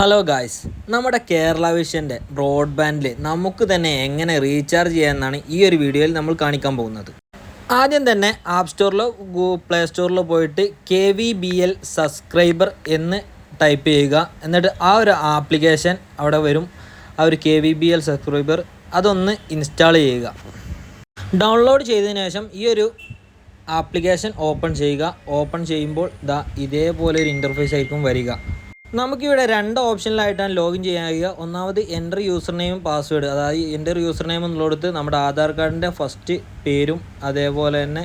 Hello guys, നമ്മുടെ കേരള വിഷൻ്റെ ബ്രോഡ്ബാൻഡിൽ നമുക്ക് തന്നെ എങ്ങനെ റീചാർജ് ചെയ്യാമെന്നാണ് ഈ ഒരു വീഡിയോയിൽ നമ്മൾ കാണിക്കാൻ പോകുന്നത്. ആദ്യം തന്നെ ആപ്പ് സ്റ്റോറിലോ പ്ലേ സ്റ്റോറിലോ പോയിട്ട് KVBL സബ്സ്ക്രൈബർ എന്ന് ടൈപ്പ് ചെയ്യുക. എന്നിട്ട് ആ ഒരു ആപ്ലിക്കേഷൻ അവിടെ വരും. ആ ഒരു KVBL സബ്സ്ക്രൈബർ അതൊന്ന് ഇൻസ്റ്റാൾ ചെയ്യുക. ഡൗൺലോഡ് ചെയ്തതിന് ശേഷം ഈ ഒരു ആപ്ലിക്കേഷൻ ഓപ്പൺ ചെയ്യുക. ഓപ്പൺ ചെയ്യുമ്പോൾ ഇതേപോലെ ഒരു ഇൻ്റർഫേസ് ആയിരിക്കും വരിക. നമുക്കിവിടെ രണ്ട് ഓപ്ഷനിലായിട്ടാണ് ലോഗിൻ ചെയ്യാൻ കഴിയുക. ഒന്നാമത് എൻ്റർ യൂസർ നെയിം പാസ്വേഡ്, അതായത് എൻ്റർ യൂസർ നെയിം എന്നുള്ളടത്ത് നമ്മുടെ ആധാർ കാർഡിൻ്റെ ഫസ്റ്റ് പേരും അതേപോലെ തന്നെ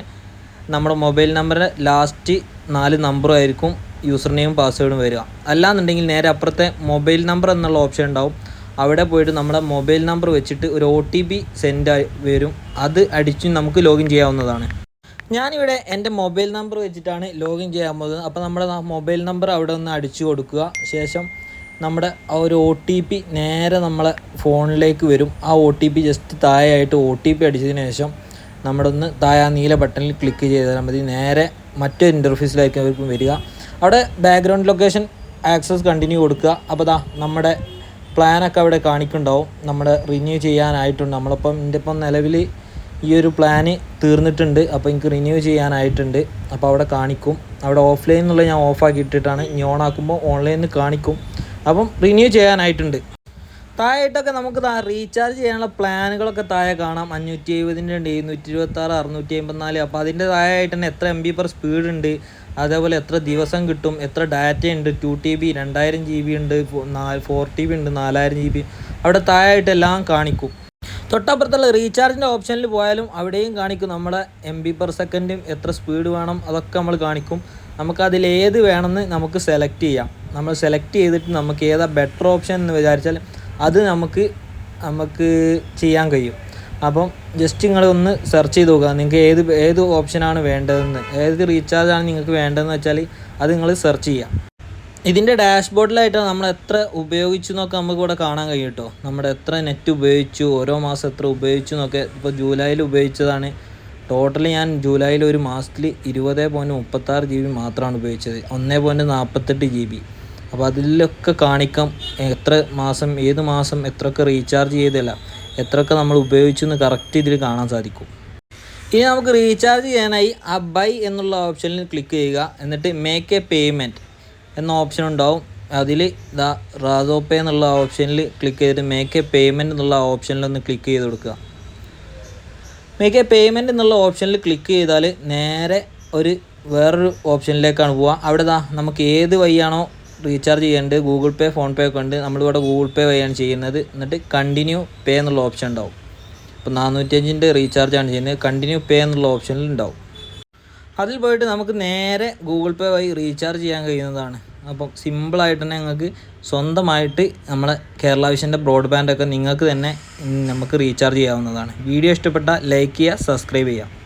നമ്മുടെ മൊബൈൽ നമ്പറിൻ്റെ ലാസ്റ്റ് 4 നമ്പറും ആയിരിക്കും യൂസർ നെയിം പാസ്വേഡും വരിക. അല്ലാന്നുണ്ടെങ്കിൽ നേരെ അപ്പുറത്തെ മൊബൈൽ നമ്പർ എന്നുള്ള ഓപ്ഷൻ ഉണ്ടാവും. അവിടെ പോയിട്ട് നമ്മുടെ മൊബൈൽ നമ്പർ വെച്ചിട്ട് ഒരു OTP സെൻഡ് വരും. അത് അടിച്ച് നമുക്ക് ലോഗിൻ ചെയ്യാവുന്നതാണ്. ഞാനിവിടെ എൻ്റെ മൊബൈൽ നമ്പർ വെച്ചിട്ടാണ് ലോഗിൻ ചെയ്യാൻ പോകുന്നത്. അപ്പോൾ നമ്മുടെ മൊബൈൽ നമ്പർ അവിടെ ഒന്ന് അടിച്ചു കൊടുക്കുക. ശേഷം നമ്മുടെ ആ ഒരു OTP നേരെ നമ്മളെ ഫോണിലേക്ക് വരും. ആ OTP ജസ്റ്റ് താഴെയായിട്ട് OTP അടിച്ചതിന് ശേഷം നമ്മുടെ ഒന്ന് താഴെ നീല ബട്ടണിൽ ക്ലിക്ക് ചെയ്താൽ മതി. നേരെ മറ്റൊരു ഇൻ്റർഫേസിലേക്ക് അവർക്കും വരിക. അവിടെ ബാക്ക്ഗ്രൗണ്ട് ലൊക്കേഷൻ ആക്സസ് കണ്ടിന്യൂ കൊടുക്കുക. അപ്പോൾ നമ്മുടെ പ്ലാനൊക്കെ അവിടെ കാണിക്കുന്നുണ്ടാവും. നമ്മുടെ റിന്യൂ ചെയ്യാനായിട്ടുണ്ട്. നമ്മളിപ്പം എൻ്റെ ഇപ്പം നിലവിൽ ഈ ഒരു പ്ലാന് തീർന്നിട്ടുണ്ട്. അപ്പോൾ എനിക്ക് റിന്യൂ ചെയ്യാനായിട്ടുണ്ട്. അപ്പോൾ അവിടെ കാണിക്കും. അവിടെ ഓഫ്ലൈൻ എന്നുള്ളത് ഞാൻ ഓഫാക്കി ഇട്ടിട്ടാണ്. ഇനി ഓൺ ആക്കുമ്പോൾ ഓൺലൈനിൽ കാണിക്കും. അപ്പം റിന്യൂ ചെയ്യാനായിട്ടുണ്ട്. താഴെയായിട്ടൊക്കെ നമുക്ക് റീചാർജ് ചെയ്യാനുള്ള പ്ലാനുകളൊക്കെ താഴെ കാണാം. 570 ഉണ്ട്, 726, 654. അപ്പോൾ അതിൻ്റെ താഴെയായിട്ട് തന്നെ എത്ര MB/s സ്പീഡ് ഉണ്ട്, അതേപോലെ എത്ര ദിവസം കിട്ടും, എത്ര ഡാറ്റ ഉണ്ട്, 2TB 2000 GB ഉണ്ട്, 4TB ഉണ്ട്, 4000 GB. അവിടെ താഴെയായിട്ട് എല്ലാം കാണിക്കും. തൊട്ടപ്പുറത്തുള്ള റീചാർജിൻ്റെ ഓപ്ഷനിൽ പോയാലും അവിടെയും കാണിക്കും നമ്മുടെ MB/s എത്ര സ്പീഡ് വേണം, അതൊക്കെ നമ്മൾ കാണിക്കും. നമുക്കതിലേത് വേണമെന്ന് നമുക്ക് സെലക്ട് ചെയ്യാം. നമ്മൾ സെലക്ട് ചെയ്തിട്ട് നമുക്ക് ഏതാ ബെറ്റർ ഓപ്ഷൻ എന്ന് വിചാരിച്ചാൽ അത് നമുക്ക് ചെയ്യാൻ കഴിയും. അപ്പം ജസ്റ്റ് നിങ്ങൾ ഒന്ന് സെർച്ച് ചെയ്ത് നോക്കുക. നിങ്ങൾക്ക് ഏത് ഓപ്ഷനാണ് വേണ്ടതെന്ന്, ഏത് റീചാർജാണ് നിങ്ങൾക്ക് വേണ്ടതെന്ന് വെച്ചാൽ അത് നിങ്ങൾ സെർച്ച് ചെയ്യാം. ഇതിൻ്റെ ഡാഷ്ബോർഡിലായിട്ട് നമ്മൾ എത്ര ഉപയോഗിച്ചു എന്നൊക്കെ നമുക്ക് ഇവിടെ കാണാൻ കഴിയും കേട്ടോ. നമ്മുടെ എത്ര നെറ്റ് ഉപയോഗിച്ചു, ഓരോ മാസം എത്ര ഉപയോഗിച്ചു എന്നൊക്കെ. ഇപ്പോൾ ജൂലൈയിൽ ഉപയോഗിച്ചതാണ്. ടോട്ടലി ഞാൻ ജൂലൈയിൽ ഒരു മാസത്തിൽ 20.36 GB മാത്രമാണ് ഉപയോഗിച്ചത്. 1.48 GB. അപ്പോൾ അതിലൊക്കെ കാണിക്കാം എത്ര മാസം, ഏത് മാസം എത്രയൊക്കെ റീചാർജ് ചെയ്തില്ല, എത്രയൊക്കെ നമ്മൾ ഉപയോഗിച്ചു എന്ന് കറക്റ്റ് ഇതിൽ കാണാൻ സാധിക്കും. ഇനി നമുക്ക് റീചാർജ് ചെയ്യാനായി ആ ബൈ എന്നുള്ള ഓപ്ഷനിൽ ക്ലിക്ക് ചെയ്യുക. എന്നിട്ട് മേക്ക് എ പേയ്മെൻറ്റ് എന്ന ഓപ്ഷൻ ഉണ്ടാവും. അതിൽ റാസോ പേ എന്നുള്ള ഓപ്ഷനിൽ ക്ലിക്ക് ചെയ്തിട്ട് മേക്ക് എ പേയ്മെൻറ്റ് എന്നുള്ള ഓപ്ഷനിലൊന്ന് ക്ലിക്ക് ചെയ്ത് കൊടുക്കുക. മേക്ക് എ പേയ്മെൻറ്റ് എന്നുള്ള ഓപ്ഷനിൽ ക്ലിക്ക് ചെയ്താൽ നേരെ വേറൊരു ഓപ്ഷനിലേക്കാണ് പോവുക. അവിടെ നമുക്ക് ഏത് വഴിയാണോ റീചാർജ് ചെയ്യേണ്ടത്, ഗൂഗിൾ പേ, ഫോൺ പേ ഒക്കെ ഉണ്ട്. നമ്മളിവിടെ ഗൂഗിൾ പേ വഴിയാണ് ചെയ്യുന്നത്. എന്നിട്ട് കണ്ടിന്യൂ പേ എന്നുള്ള ഓപ്ഷൻ ഉണ്ടാവും. ഇപ്പോൾ 405 റീചാർജാണ് ചെയ്യുന്നത്. കണ്ടിന്യൂ പേ എന്നുള്ള ഓപ്ഷനിൽ ഉണ്ടാവും. അതിൽ പോയിട്ട് നമുക്ക് നേരെ ഗൂഗിൾ പേ വഴി റീചാർജ് ചെയ്യാൻ കഴിയുന്നതാണ്. അപ്പം സിമ്പിളായിട്ട് തന്നെ നിങ്ങൾക്ക് സ്വന്തമായിട്ട് നമ്മളെ കേരള വിഷൻ്റെ ബ്രോഡ്ബാൻഡൊക്കെ നിങ്ങൾക്ക് തന്നെ നമുക്ക് റീചാർജ് ചെയ്യാവുന്നതാണ്. വീഡിയോ ഇഷ്ടപ്പെട്ടാൽ ലൈക്ക് ചെയ്യുക, സബ്സ്ക്രൈബ് ചെയ്യുക.